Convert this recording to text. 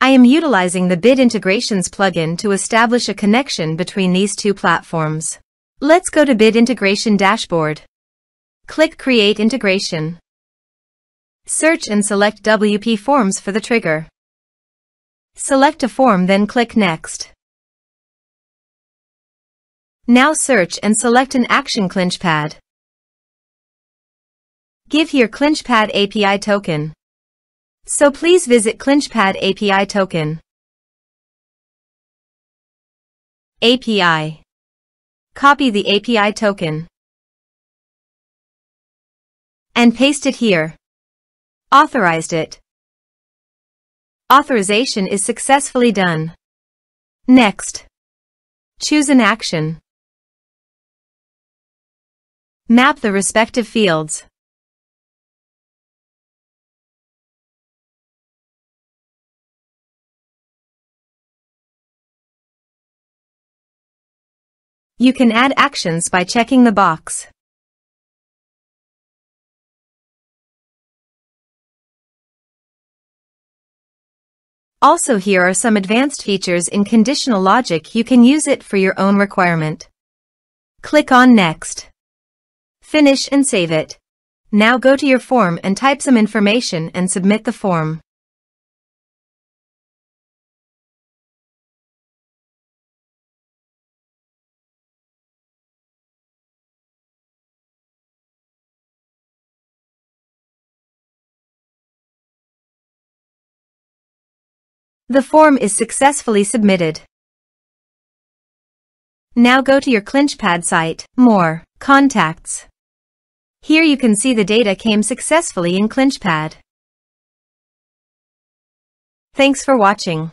I am utilizing the Bit Integrations plugin to establish a connection between these two platforms. Let's go to Bit Integration Dashboard. Click Create Integration. Search and select WPForms for the trigger. Select a form, then click Next. Now search and select an action ClinchPad. Give here ClinchPad API token. So please visit ClinchPad API token. API. Copy the API token and paste it here. Authorized it. Authorization is successfully done. Next. Choose an action. Map the respective fields. You can add actions by checking the box. Also, here are some advanced features in conditional logic. You can use it for your own requirement. Click on Next. Finish and save it. Now go to your form and type some information and submit the form. The form is successfully submitted. Now go to your ClinchPad site, More, Contacts. Here you can see the data came successfully in ClinchPad. Thanks for watching.